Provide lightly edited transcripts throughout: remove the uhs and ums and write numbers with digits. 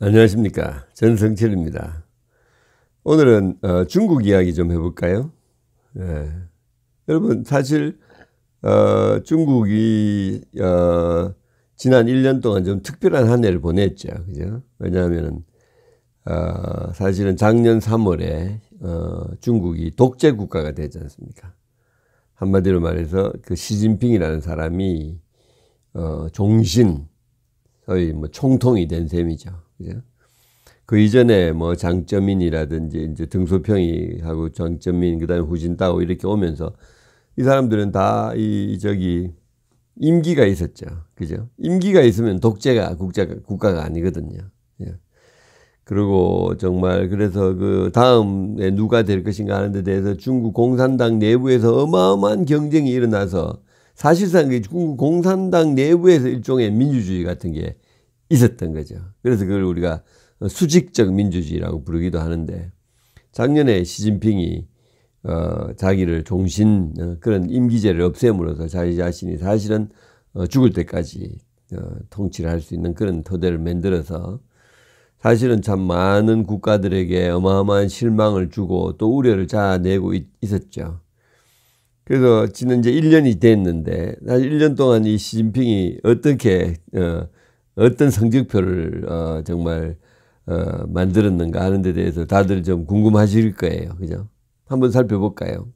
안녕하십니까. 전성철입니다. 오늘은 중국 이야기 좀 해볼까요? 여러분 사실 중국이 지난 1년 동안 좀 특별한 한 해를 보냈죠. 그죠? 왜냐하면 사실은 작년 3월에 중국이 독재 국가가 되지 않습니까? 한마디로 말해서 그 시진핑이라는 사람이 종신, 소위 뭐 총통이 된 셈이죠. 그죠? 그 이전에 뭐 장쩌민이라든지 이제 등소평이하고 장쩌민, 그다음에 후진타오 이렇게 오면서 이 사람들은 다 임기가 있었죠. 그죠? 임기가 있으면 독재가 국가가 아니거든요. 예. 그리고 정말 그래서 그 다음에 누가 될 것인가 하는 데 대해서 중국 공산당 내부에서 어마어마한 경쟁이 일어나서 사실상 그 중국 공산당 내부에서 일종의 민주주의 같은 게 있었던 거죠. 그래서 그걸 우리가 수직적 민주주의라고 부르기도 하는데, 작년에 시진핑이 자기를 종신 그런 임기제를 없앰으로써 자기 자신이 사실은 죽을 때까지 통치를 할 수 있는 그런 토대를 만들어서 사실은 참 많은 국가들에게 어마어마한 실망을 주고 또 우려를 자아내고 있었죠. 그래서 지난 이제 1년이 됐는데, 사실 1년 동안 이 시진핑이 어떻게 어떤 성적표를 정말 만들었는가 하는 데 대해서 다들 좀 궁금하실 거예요. 그죠? 한번 살펴볼까요?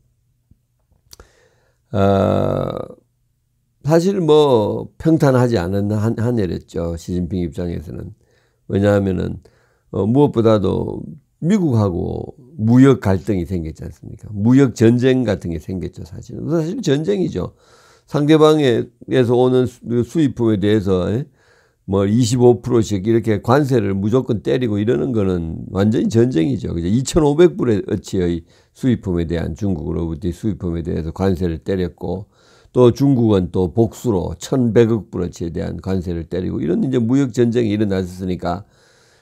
사실 뭐 평탄하지 않은 한 해였죠. 시진핑 입장에서는. 왜냐하면은 무엇보다도 미국하고 무역 갈등이 생겼지 않습니까? 무역 전쟁 같은 게 생겼죠. 사실은. 사실 전쟁이죠. 상대방에서 오는 수입품에 대해서 뭐 25%씩 이렇게 관세를 무조건 때리고 이러는 거는 완전히 전쟁이죠. 그죠? 2,500불어치의 수입품에 대한 중국으로부터의 수입품에 대해서 관세를 때렸고, 또 중국은 또 복수로 1,100억 불어치에 대한 관세를 때리고 이런 이제 무역 전쟁이 일어났으니까,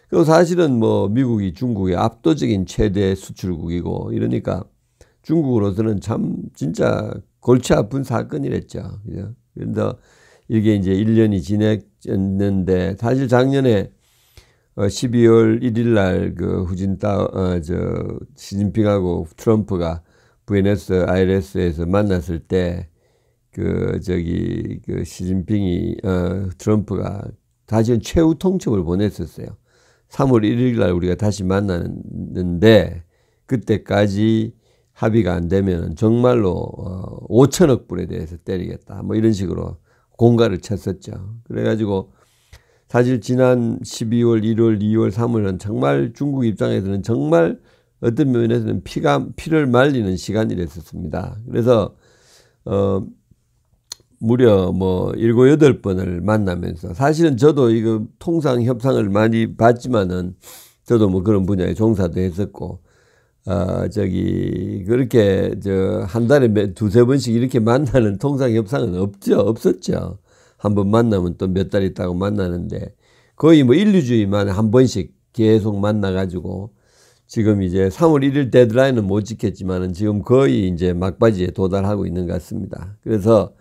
그리고 사실은 뭐 미국이 중국의 압도적인 최대 수출국이고 이러니까 중국으로서는 참 진짜 골치 아픈 사건이랬죠. 그죠? 그런데 이게 이제 1년이 지났는데, 사실 작년에 12월 1일 날 그 시진핑하고 트럼프가 부에노스아이레스에서 만났을 때 그 시진핑이 트럼프가 사실은 최후 통첩을 보냈었어요. 3월 1일 날 우리가 다시 만나는데 그때까지 합의가 안 되면 정말로 5천억 불에 대해서 때리겠다, 뭐 이런 식으로 공가를 쳤었죠. 그래가지고 사실 지난 12월, 1월, 2월, 3월은 정말 중국 입장에서는 정말 어떤 면에서는 피를 말리는 시간이랬었습니다. 그래서 무려 뭐 7, 8번을 만나면서, 사실은 저도 이거 통상 협상을 많이 봤지만은 저도 뭐 그런 분야에 종사도 했었고, 그렇게 한 달에 두세 번씩 이렇게 만나는 통상 협상은 없었죠. 한 번 만나면 또 몇 달 있다고 만나는데, 거의 뭐 인류주의만 한 번씩 계속 만나가지고, 지금 이제 3월 1일 데드라인은 못 지켰지만은 지금 거의 이제 막바지에 도달하고 있는 것 같습니다. 그래서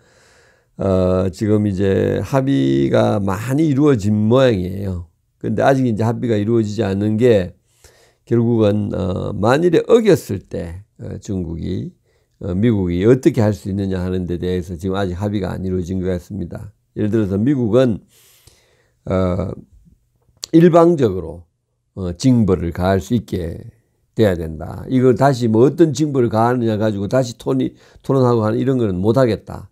지금 이제 합의가 많이 이루어진 모양이에요. 근데 아직 이제 합의가 이루어지지 않는 게, 결국은 만일에 어겼을 때 중국이 미국이 어떻게 할 수 있느냐 하는 데 대해서 지금 아직 합의가 안 이루어진 것 같습니다. 예를 들어서 미국은 일방적으로 징벌을 가할 수 있게 돼야 된다. 이걸 다시 뭐 어떤 징벌을 가하느냐 가지고 다시 토론하고 하는 이런 거는 못 하겠다.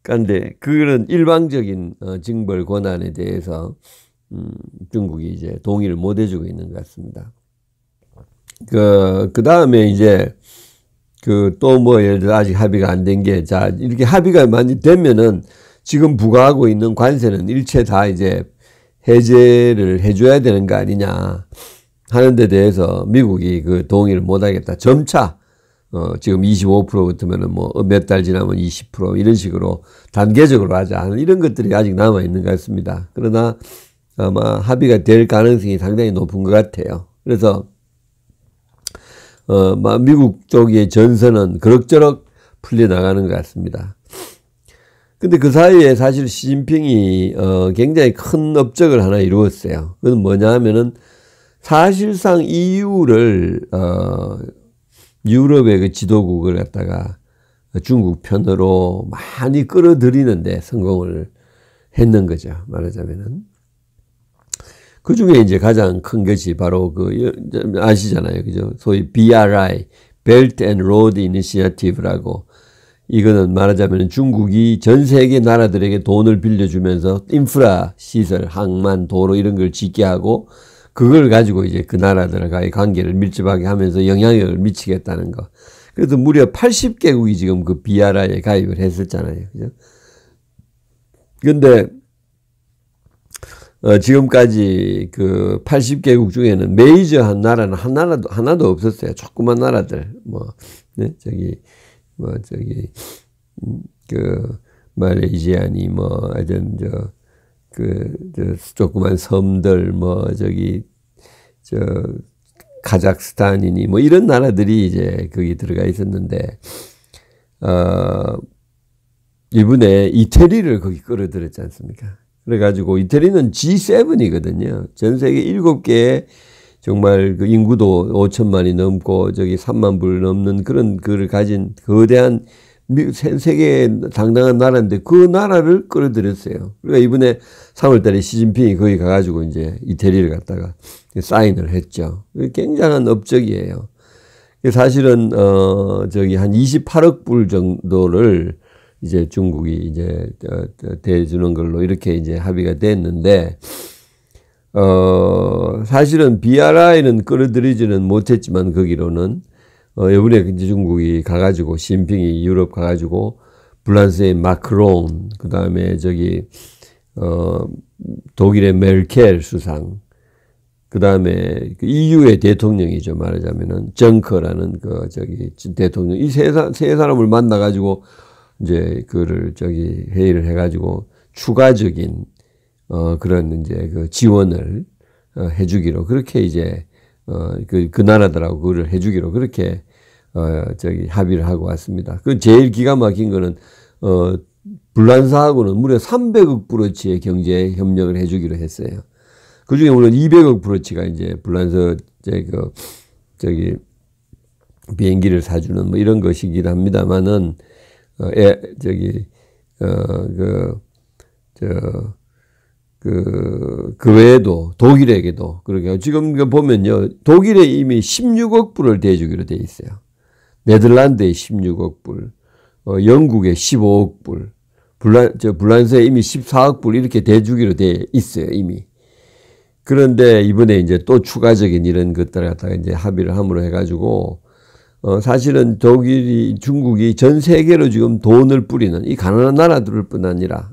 그런데 그런 일방적인 징벌 권한에 대해서 중국이 이제 동의를 못 해주고 있는 것 같습니다. 그 다음에 이제 또 뭐 예를 들어 아직 합의가 안 된 게, 자, 이렇게 합의가 많이 되면은 지금 부과하고 있는 관세는 일체 다 이제 해제를 해줘야 되는 거 아니냐 하는 데 대해서 미국이 그 동의를 못 하겠다. 점차 지금 25%부터면은 뭐 몇 달 지나면 20% 이런 식으로 단계적으로 하자 하는 이런 것들이 아직 남아 있는 것 같습니다. 그러나 아마 합의가 될 가능성이 상당히 높은 것 같아요. 그래서 미국 쪽의 전선은 그럭저럭 풀려나가는 것 같습니다. 근데 그 사이에 사실 시진핑이 굉장히 큰 업적을 하나 이루었어요. 그건 뭐냐 하면은 사실상 EU를 유럽의 그 지도국을 갖다가 중국 편으로 많이 끌어들이는데 성공을 했는 거죠. 말하자면은. 그 중에 이제 가장 큰 것이 바로 아시잖아요. 그죠? 소위 BRI, Belt and Road Initiative라고. 이거는 말하자면 중국이 전 세계 나라들에게 돈을 빌려주면서 인프라 시설, 항만, 도로 이런 걸 짓게 하고 그걸 가지고 이제 그 나라들과의 관계를 밀접하게 하면서 영향력을 미치겠다는 거. 그래서 무려 80개국이 지금 그 BRI에 가입을 했었잖아요. 그죠? 근데, 지금까지 그 80개국 중에는 메이저한 나라는 하나도 없었어요. 조그만 나라들. 네? 말레이시아니, 하여튼, 조그만 섬들, 카자흐스탄이니, 이런 나라들이 이제 거기 들어가 있었는데, 이번에 이태리를 거기 끌어들였지 않습니까? 그래가지고 이태리는 G7이거든요. 전 세계 7개의 정말 그 인구도 5천만이 넘고 3만 불 넘는 그런 그를 가진 거대한 세계의 당당한 나라인데 그 나라를 끌어들였어요. 그러니까 이번에 3월 달에 시진핑이 거기 가가지고 이제 이태리를 갖다가 사인을 했죠. 굉장한 업적이에요. 사실은, 한 28억 불 정도를 이제 중국이 이제 대주는 걸로 이렇게 이제 합의가 됐는데, 사실은 BRI는 끌어들이지는 못했지만 거기로는, 이번에 이제 중국이 가가지고, 시진핑이 유럽 가가지고, 프랑스의 마크롱, 그 다음에 독일의 메르켈 수상, 그 다음에 EU의 대통령이죠. 말하자면은, 정커라는 대통령. 이 세 사람을 만나가지고, 이제 회의를 해가지고, 추가적인, 그런 이제 지원을, 해주기로, 그렇게 이제, 그 나라들하고 그걸 해주기로 그렇게, 합의를 하고 왔습니다. 그 제일 기가 막힌 거는, 불란서하고는 무려 300억 불어치의 경제 협력을 해주기로 했어요. 그 중에 물론 200억 불어치가 이제 불란서, 비행기를 사주는 이런 것이긴 합니다만은, 그 외에도 독일에게도 그렇게 지금 보면요. 독일에 이미 16억 불을 대주기로 돼 있어요. 네덜란드에 16억 불, 영국에 15억 불, 불란서에 이미 14억 불 이렇게 대주기로 돼 있어요, 이미. 그런데 이번에 이제 또 추가적인 이런 것들을 갖다가 이제 합의를 함으로 해가지고, 사실은 중국이 전 세계로 지금 돈을 뿌리는 이 가난한 나라들을 뿐 아니라,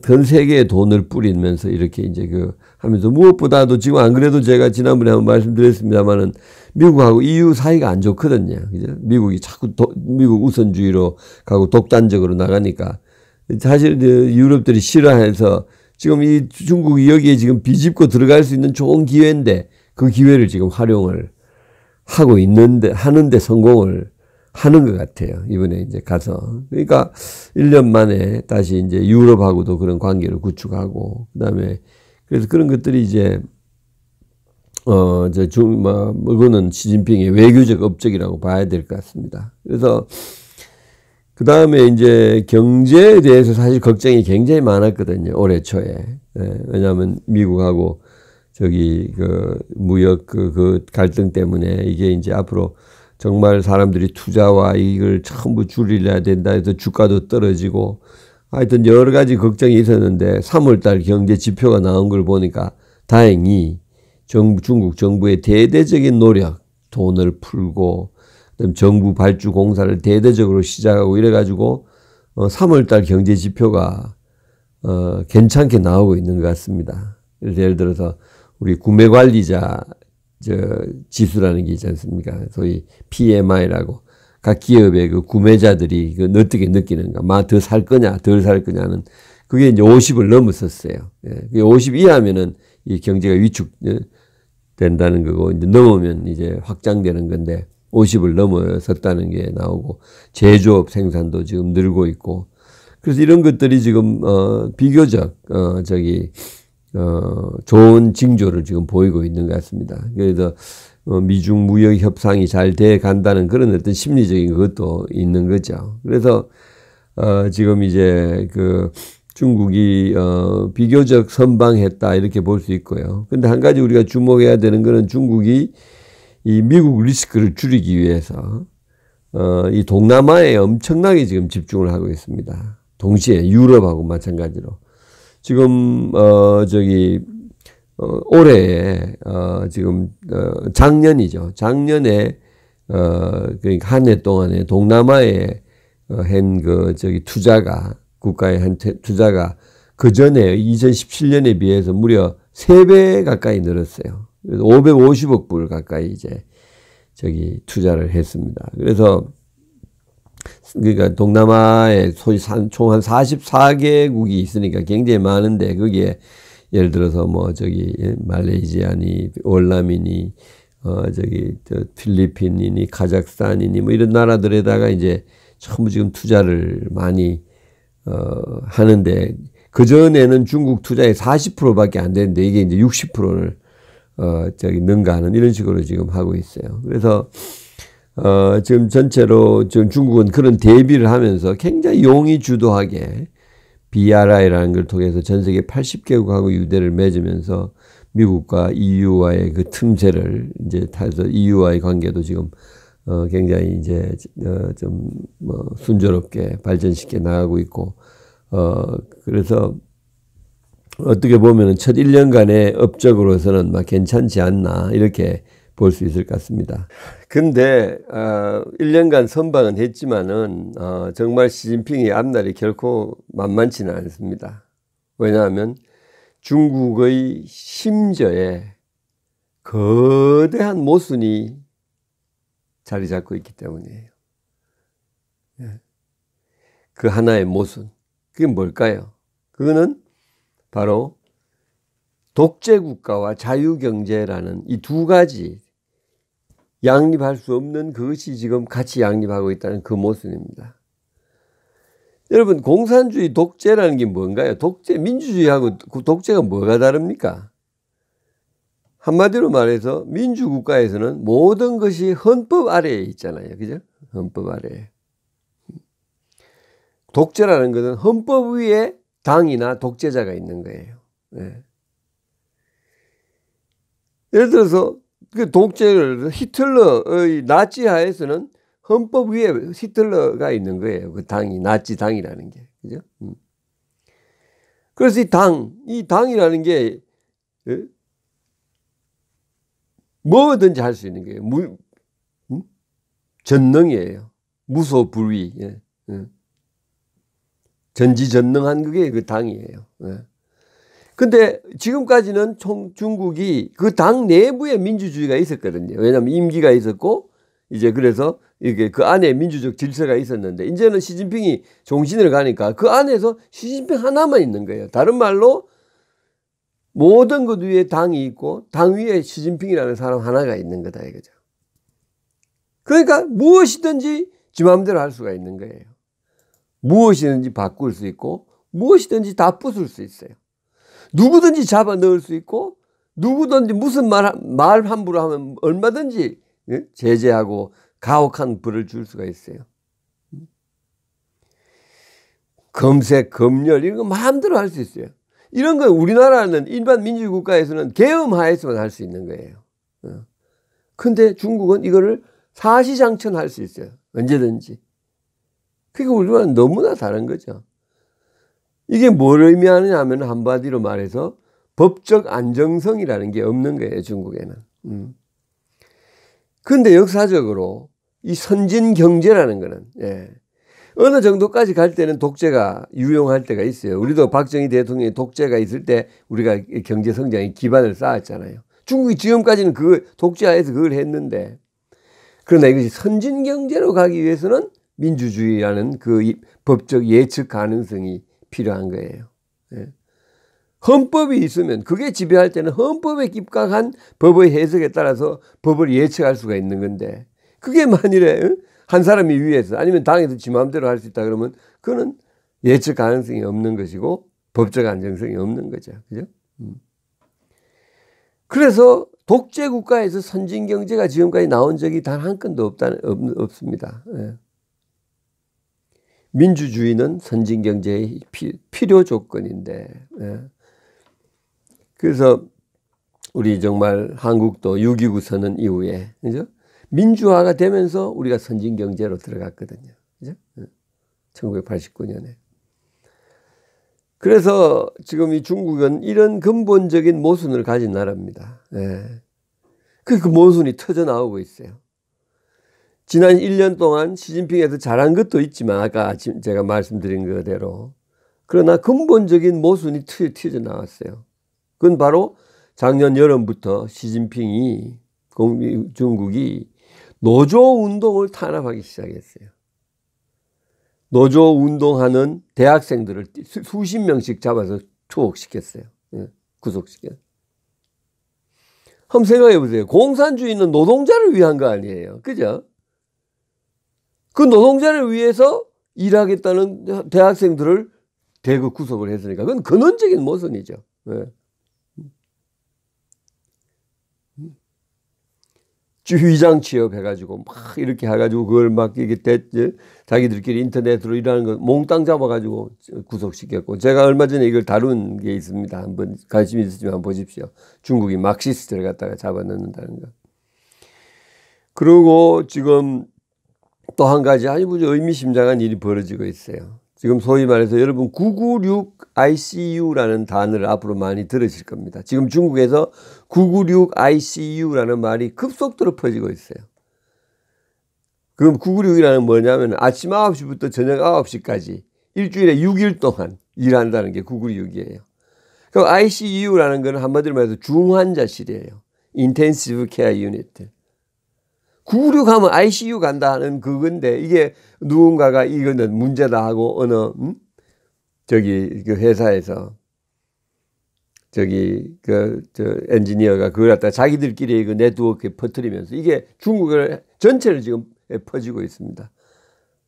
전 세계에 돈을 뿌리면서 이렇게 이제 하면서 무엇보다도 지금 안 그래도 제가 지난번에 한번 말씀드렸습니다만은 미국하고 EU 사이가 안 좋거든요. 그죠? 미국이 자꾸 미국 우선주의로 가고 독단적으로 나가니까 사실 유럽들이 싫어해서 지금 이 중국이 여기에 지금 비집고 들어갈 수 있는 좋은 기회인데 그 기회를 지금 활용을 하는데 성공을 하는 것 같아요. 이번에 이제 가서. 그러니까 1년 만에 다시 이제 유럽하고도 그런 관계를 구축하고, 그 다음에, 그래서 그런 것들이 이제, 이거는 시진핑의 외교적 업적이라고 봐야 될 것 같습니다. 그래서, 그 다음에 이제 경제에 대해서 사실 걱정이 굉장히 많았거든요. 올해 초에. 왜냐하면 미국하고 무역 갈등 때문에 이게 이제 앞으로 정말 사람들이 투자와 이걸 전부 줄이려야 된다 해서 주가도 떨어지고 하여튼 여러 가지 걱정이 있었는데 3월달 경제 지표가 나온 걸 보니까 다행히 중국 정부의 대대적인 노력, 돈을 풀고 그다음 정부 발주 공사를 대대적으로 시작하고 이래가지고 3월달 경제 지표가 괜찮게 나오고 있는 것 같습니다. 그래서 예를 들어서 우리 구매 관리자 지수라는 게 있지 않습니까? 소위 PMI라고 각 기업의 그 구매자들이 어떻게 느끼는가, 더 살 거냐, 덜 살 거냐는 그게 이제 50을 넘었었어요. 그게 50 이하면은 이 경제가 위축된다는 거고 이제 넘으면 이제 확장되는 건데 50을 넘어섰다는 게 나오고 제조업 생산도 지금 늘고 있고 그래서 이런 것들이 지금 비교적 좋은 징조를 지금 보이고 있는 것 같습니다. 그래서 미중 무역 협상이 잘 돼 간다는 그런 어떤 심리적인 것도 있는 거죠. 그래서 지금 이제 그 중국이 비교적 선방했다 이렇게 볼 수 있고요. 근데 한 가지 우리가 주목해야 되는 거는 중국이 이 미국 리스크를 줄이기 위해서 이 동남아에 엄청나게 지금 집중을 하고 있습니다. 동시에 유럽하고 마찬가지로 지금 올해에 지금 작년이죠. 작년에 그러니까 한 해 동안에 동남아에 한 투자가 국가의 한 투자가 그 전에 2017년에 비해서 무려 3배 가까이 늘었어요. 그래서 550억 불 가까이 이제 투자를 했습니다. 그래서 그러니까 동남아에 소위 총 한 44개국이 있으니까 굉장히 많은데 거기에 예를 들어서 말레이시아니, 월남이니, 필리핀이니, 카자흐스탄이니 뭐 이런 나라들에다가 이제 전부 지금 투자를 많이 하는데 그전에는 중국 투자의 40%밖에 안 되는데 이게 이제 60%를 능가하는 이런 식으로 지금 하고 있어요. 그래서 지금 전체로 지금 중국은 그런 대비를 하면서 굉장히 용의주도하게 BRI라는 걸 통해서 전 세계 80개국하고 유대를 맺으면서 미국과 EU와의 그 틈새를 이제 타서 EU와의 관계도 지금 굉장히 이제 순조롭게 발전시켜 나가고 있고 그래서 어떻게 보면은 첫 1년간의 업적으로서는 막 괜찮지 않나 이렇게 볼 수 있을 것 같습니다. 근데 1년간 선방은 했지만은 정말 시진핑의 앞날이 결코 만만치는 않습니다. 왜냐하면 중국의 심저에 거대한 모순이 자리 잡고 있기 때문이에요. 그 하나의 모순. 그게 뭘까요? 그거는 바로 독재국가와 자유경제라는 이 두 가지 양립할 수 없는 그것이 지금 같이 양립하고 있다는 그 모순입니다. 여러분, 공산주의 독재라는 게 뭔가요? 독재, 민주주의하고 독재가 뭐가 다릅니까? 한마디로 말해서 민주국가에서는 모든 것이 헌법 아래에 있잖아요. 그죠? 헌법 아래에. 독재라는 것은 헌법 위에 당이나 독재자가 있는 거예요. 네. 예를 들어서 그 독재를 히틀러의 나치 하에서는 헌법 위에 히틀러가 있는 거예요. 그 당이 나치 당이라는 게. 그죠? 그래서 이 당이라는 게 뭐든지 할 수 있는 거예요. 전능이에요. 무소불위. 전지전능한 그게 그 당이에요. 근데 지금까지는 중국이 그 당 내부에 민주주의가 있었거든요. 왜냐하면 임기가 있었고 이제 그래서 이게 그 안에 민주적 질서가 있었는데 이제는 시진핑이 종신을 가니까 그 안에서 시진핑 하나만 있는 거예요. 다른 말로 모든 것 위에 당이 있고 당 위에 시진핑이라는 사람 하나가 있는 거다 이거죠. 그러니까 무엇이든지 지 마음대로 할 수가 있는 거예요. 무엇이든지 바꿀 수 있고 무엇이든지 다 부술 수 있어요. 누구든지 잡아 넣을 수 있고 누구든지 무슨 말 함부로 하면 얼마든지 제재하고 가혹한 벌을 줄 수가 있어요. 검색, 검열 이런 거 마음대로 할 수 있어요. 이런 건 우리나라는 일반 민주국가에서는 계엄하에서만 할 수 있는 거예요. 근데 중국은 이거를 사시장천할 수 있어요. 언제든지. 그러니까 우리와는 너무나 다른 거죠. 이게 뭘 의미하느냐 하면 한마디로 말해서 법적 안정성이라는 게 없는 거예요, 중국에는. 그런데 역사적으로 이 선진 경제라는 거는 어느 정도까지 갈 때는 독재가 유용할 때가 있어요. 우리도 박정희 대통령의 독재가 있을 때 우리가 경제 성장의 기반을 쌓았잖아요. 중국이 지금까지는 그 독재하에서 그걸 했는데 그러나 이것이 선진 경제로 가기 위해서는 민주주의라는 그 법적 예측 가능성이 필요한 거예요. 헌법이 있으면 그게 지배할 때는 헌법에 입각한 법의 해석에 따라서 법을 예측할 수가 있는 건데 그게 만일에 한 사람이 위에서 아니면 당에서 지 마음대로 할 수 있다 그러면 그거는 예측 가능성이 없는 것이고 법적 안정성이 없는 거죠. 그죠? 그래서 독재 국가에서 선진 경제가 지금까지 나온 적이 단 한 건도 없습니다. 예. 민주주의는 선진 경제의 필요 조건인데, 예. 그래서 우리 정말 한국도 6.29 선언 이후에, 그죠? 민주화가 되면서 우리가 선진 경제로 들어갔거든요. 그죠? 1989년에. 그래서 지금 이 중국은 이런 근본적인 모순을 가진 나라입니다. 예. 그 모순이 터져 나오고 있어요. 지난 1년 동안 시진핑에서 잘한 것도 있지만 아까 제가 말씀드린 그대로 그러나 근본적인 모순이 튀어져 나왔어요. 그건 바로 작년 여름부터 시진핑이 중국이 노조 운동을 탄압하기 시작했어요. 노조 운동하는 대학생들을 수십 명씩 잡아서 투옥시켰어요. 구속시켰어요. 한번 생각해 보세요. 공산주의는 노동자를 위한 거 아니에요. 그죠? 그 노동자를 위해서 일하겠다는 대학생들을 대거 구속을 했으니까 그건 근원적인 모순이죠. 주휘장 취업해가지고 막 이렇게 해가지고 그걸 막 이게 자기들끼리 인터넷으로 일하는 거 몽땅 잡아가지고 구속시켰고 제가 얼마 전에 이걸 다룬 게 있습니다. 한번 관심 있으시면 한번 보십시오. 중국이 막시스트를 갖다가 잡아넣는다는 거. 그리고 지금 또 한 가지 아주 의미심장한 일이 벌어지고 있어요. 지금 소위 말해서 여러분 996 ICU라는 단어를 앞으로 많이 들으실 겁니다. 지금 중국에서 996 ICU라는 말이 급속도로 퍼지고 있어요. 그럼 996이라는 뭐냐면 아침 9시부터 저녁 9시까지 일주일에 6일 동안 일한다는 게 996이에요. 그럼 ICU라는 건 한마디로 말해서 중환자실이에요. Intensive Care Unit. 996 하면 ICU 간다는 그건데 이게 누군가가 이거는 문제다 하고 어느 저기 그 회사에서 저기 저 엔지니어가 그걸 갖다 자기들끼리 그 네트워크에 퍼뜨리면서 이게 중국을 전체를 지금 퍼지고 있습니다.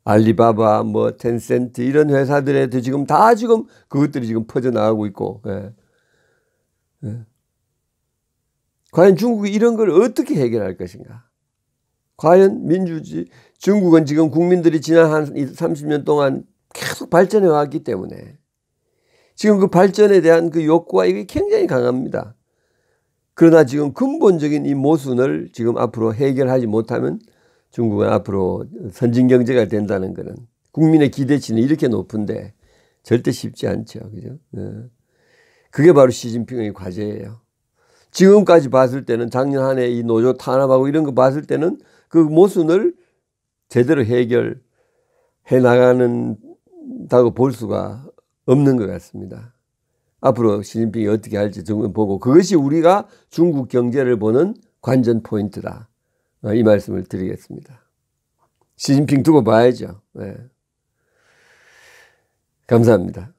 알리바바 뭐 텐센트 이런 회사들에도 지금 다 지금 그것들이 지금 퍼져 나가고 있고. 예. 예. 과연 중국이 이런 걸 어떻게 해결할 것인가? 과연 민주주의, 중국은 지금 국민들이 지난 한 30년 동안 계속 발전해 왔기 때문에 지금 그 발전에 대한 그 욕구가 이게 굉장히 강합니다. 그러나 지금 근본적인 이 모순을 지금 앞으로 해결하지 못하면 중국은 앞으로 선진 경제가 된다는 것은 국민의 기대치는 이렇게 높은데 절대 쉽지 않죠. 그죠? 그게 바로 시진핑의 과제예요. 지금까지 봤을 때는 작년 한 해 이 노조 탄압하고 이런 거 봤을 때는 그 모순을 제대로 해결해 나가는다고 볼 수가 없는 것 같습니다. 앞으로 시진핑이 어떻게 할지 좀 보고 그것이 우리가 중국 경제를 보는 관전 포인트다. 이 말씀을 드리겠습니다. 시진핑 두고 봐야죠. 네. 감사합니다.